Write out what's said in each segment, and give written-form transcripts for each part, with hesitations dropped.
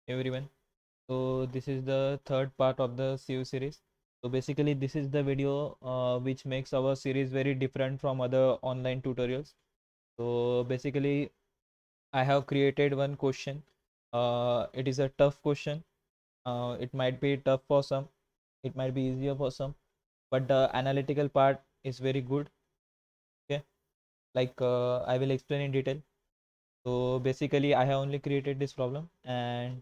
everyone. So this is the third part of the CU series. So basically this is the video which makes our series very different from other online tutorials. So basically I have created one question. It is a tough question. It might be tough for some, it might be easier for some, but the analytical part is very good. Okay, like I will explain in detail. So basically I have only created this problem, and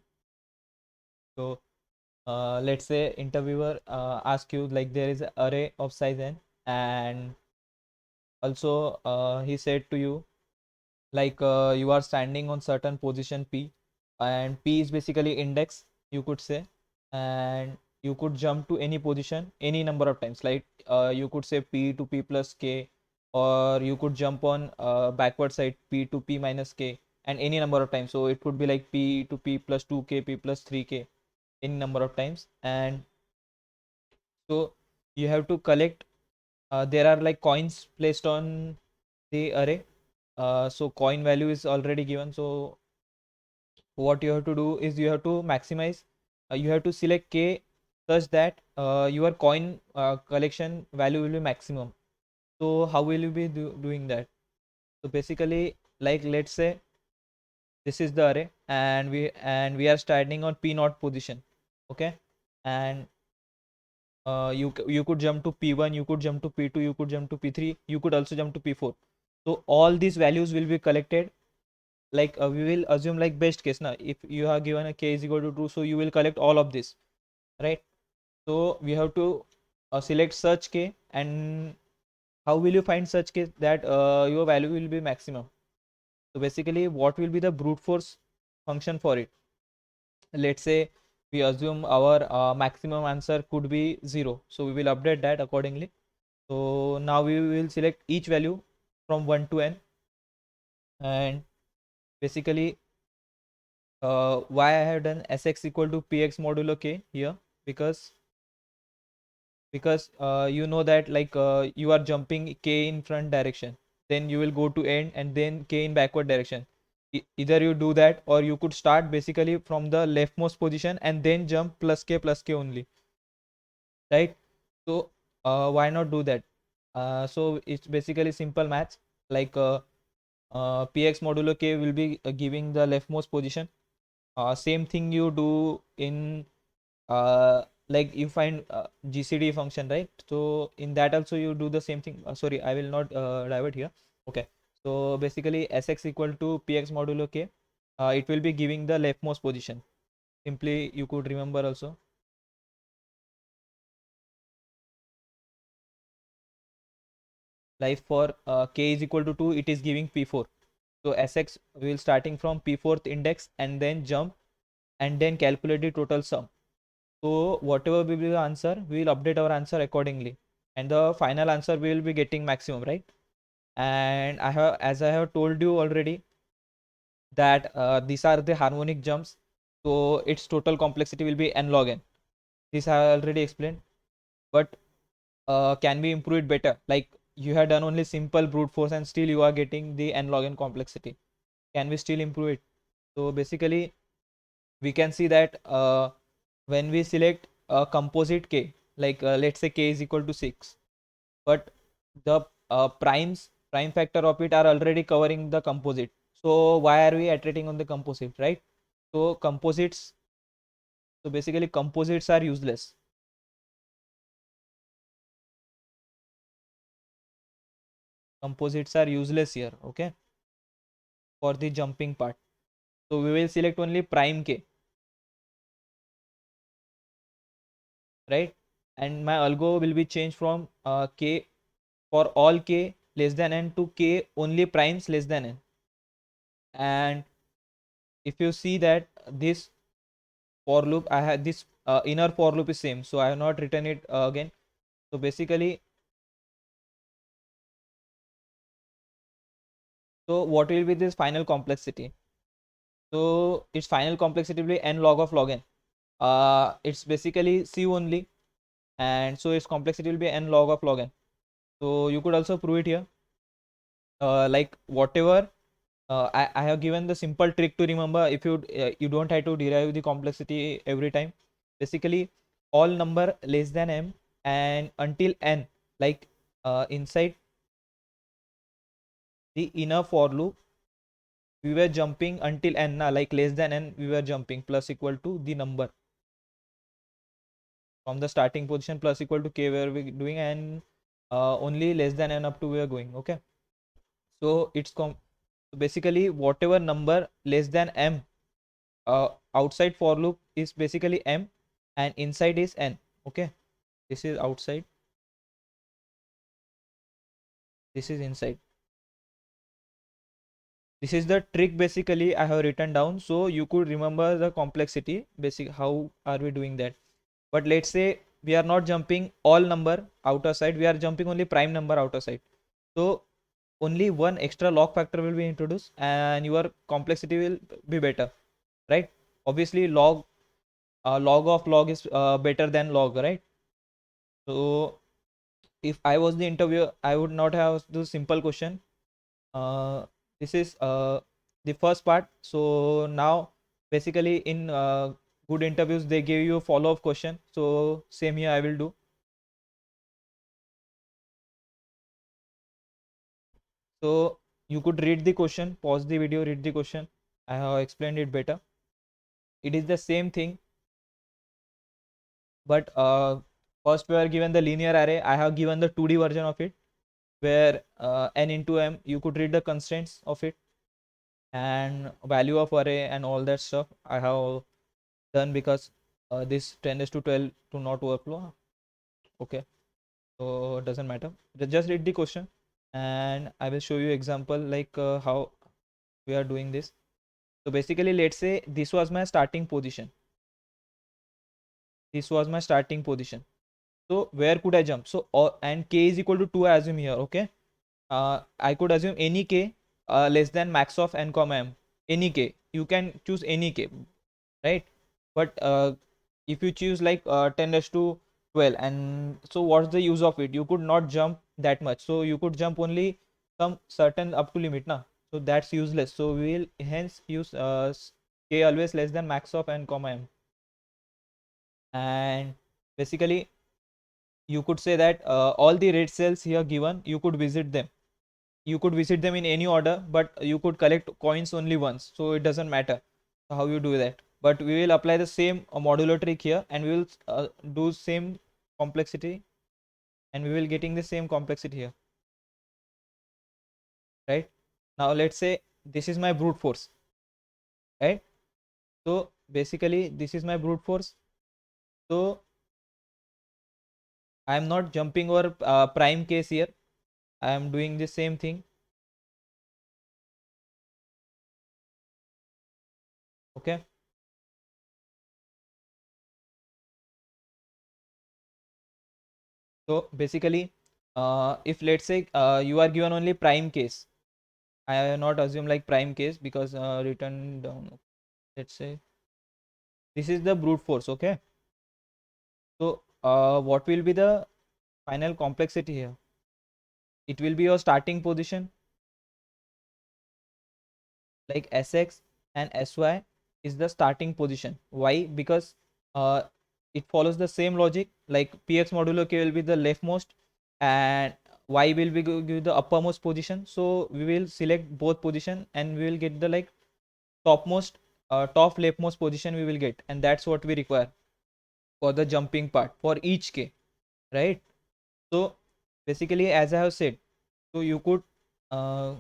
so let's say interviewer ask you, like, there is an array of size n, and also he said to you, like, you are standing on certain position p, and p is basically index, you could say, and you could jump to any position any number of times, like you could say p to p plus k, or you could jump on backward side p to p minus k, and any number of times. So it could be like p to p plus 2k, p plus 3k, any number of times. And so you have to collect, there are like coins placed on the array. So coin value is already given. So what you have to do is you have to maximize, you have to select k such that your coin collection value will be maximum. So how will you be doing that? So basically, like, let's say this is the array, and we are starting on p naught position. Okay, and you could jump to p1, you could jump to p2, you could jump to p3, you could also jump to p4. So all these values will be collected, like we will assume like best case now, if you are given a k is equal to 2, so you will collect all of this, right? So we have to select such k, and how will you find such case that your value will be maximum? So basically what will be the brute force function for it? Let's say we assume our maximum answer could be 0, so we will update that accordingly. So now we will select each value from 1 to n, and basically why I have done sx equal to px modulo k here, because you know that, like, you are jumping k in front direction, then you will go to end, and then k in backward direction. Either you do that, or you could start basically from the leftmost position and then jump plus k only, right? So why not do that? So it's basically simple maths, like px modulo k will be giving the leftmost position. Same thing you do in like you find gcd function, right? So in that also you do the same thing. Sorry, I will not divert here. Okay, so basically sx equal to px modulo k, it will be giving the leftmost position. Simply you could remember also, like for k is equal to 2, it is giving p4. So sx will starting from p4th index and then jump, and then calculate the total sum. So whatever will be the answer, we will update our answer accordingly, and the final answer we will be getting maximum, right? And I have, as I have told you already, that these are the harmonic jumps, so its total complexity will be n log n. This I have already explained, but can we improve it better? Like, you have done only simple brute force and still you are getting the n log n complexity. Can we still improve it? So basically we can see that when we select a composite k, like let's say k is equal to 6, but the prime factor of it are already covering the composite. So why are we iterating on the composite, right? So composites, so basically composites are useless. Composites are useless here, okay, for the jumping part. So we will select only prime k, right? And my algo will be changed from k for all k less than n to k only primes less than n. And if you see that this for loop, I had this inner for loop is same, so I have not written it again. So basically, so what will be this final complexity? So its final complexity will be n log of log n. It's basically c only, and so its complexity will be n log of log n. So you could also prove it here, like whatever I have given the simple trick to remember. If you don't have to derive the complexity every time. Basically, all number less than m and until n, like inside the inner for loop, we were jumping until n, like less than n, we were jumping plus equal to the number from the starting position plus equal to k where we doing, and only less than n up to we are going. Okay, so basically whatever number less than m, outside for loop is basically m and inside is n. Okay, this is outside, this is inside. This is the trick basically I have written down, so you could remember the complexity basic how are we doing that. But let's say we are not jumping all number outer side, we are jumping only prime number outer side. So only one extra log factor will be introduced and your complexity will be better, right? Obviously log of log is better than log, right? So if I was the interviewer, I would not have the simple question. This is the first part. So now basically in good interviews they give you a follow-up question, so same here I will do. So you could read the question, pause the video, read the question. I have explained it better. It is the same thing, but first we are given the linear array. I have given the 2D version of it, where n into m, you could read the constraints of it and value of array and all that stuff I have done, because this 10 is to 12 to not overflow. Okay, so it doesn't matter, just read the question and I will show you example like how we are doing this. So basically let's say this was my starting position, this was my starting position. So where could I jump? So and k is equal to 2, I assume here. Okay, I could assume any k less than max of n comma m. Any k, you can choose any k, right? But if you choose like 10 raised to 12, and so what's the use of it? You could not jump that much, so you could jump only some certain up to limit na, so that's useless. So we will hence use k always less than max of n comma m. And basically you could say that all the red cells here given, you could visit them, you could visit them in any order, but you could collect coins only once, so it doesn't matter how you do that. But we will apply the same modulo trick here, and we will do same complexity, and we will getting the same complexity here, right? Now let's say this is my brute force, right? So basically this is my brute force, so I am not jumping over prime case here, I am doing the same thing. Okay, so basically if let's say you are given only prime case, I have not assume like prime case because written down. Let's say this is the brute force. Okay, so what will be the final complexity here? It will be your starting position, like sx and sy is the starting position. Why? Because uh, it follows the same logic, like px modulo k will be the leftmost and y will be give the uppermost position. So we will select both position and we will get the like topmost top leftmost position we will get, and that's what we require for the jumping part for each k, right? So basically as I have said, so uh,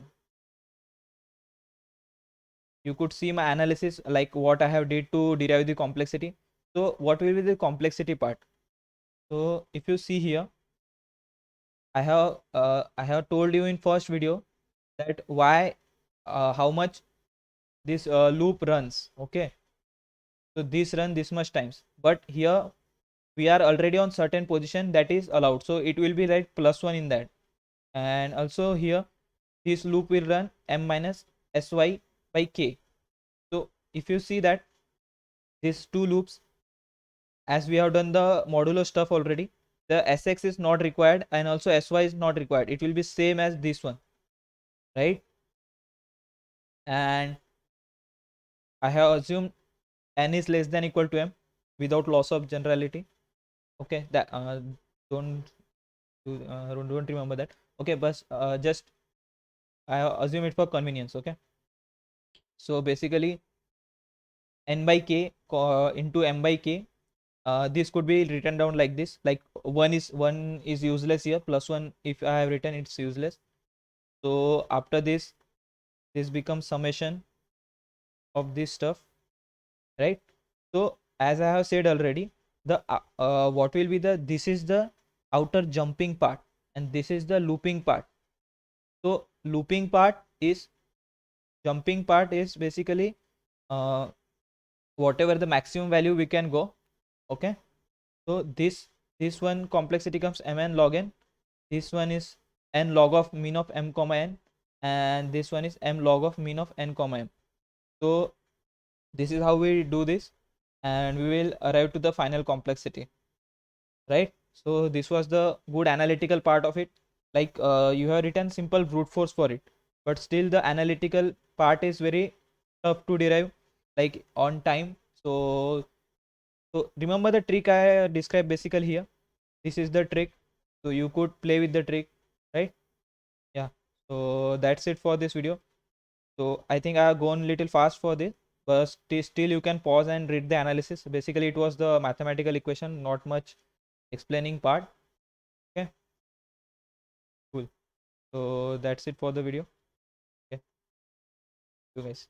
you could see my analysis like what I have did to derive the complexity. So what will be the complexity part? So if you see here, I have told you in first video that why how much this loop runs. Okay, so this run this much times, but here we are already on certain position that is allowed, so it will be like +1 in that. And also here this loop will run m minus sy by k. So if you see that these two loops, as we have done the modulo stuff already, the sx is not required and also sy is not required, it will be same as this one, right? and I have assumed n is less than equal to m without loss of generality. Okay, that don't don't remember that. Okay, but just I assume it for convenience. Okay, so basically n by k into m by k. This could be written down like this, like one is useless here, plus one if I have written it's useless. So after this becomes summation of this stuff, right? So as I have said already, the what will be the, this is the outer jumping part and this is the looping part. So looping part is, jumping part is basically whatever the maximum value we can go. Okay, so this one complexity comes mn log n, this one is n log of mean of m comma n, and this one is m log of mean of n comma m. So this is how we do this, and we will arrive to the final complexity, right? So this was the good analytical part of it. Like you have written simple brute force for it, but still the analytical part is very tough to derive, like on time. So remember the trick I described basically here. This is the trick, so you could play with the trick, right? Yeah, so that's it for this video. So I think I have gone a little fast for this, but still you can pause and read the analysis. Basically it was the mathematical equation, not much explaining part. Okay, cool. So that's it for the video. Okay, you guys.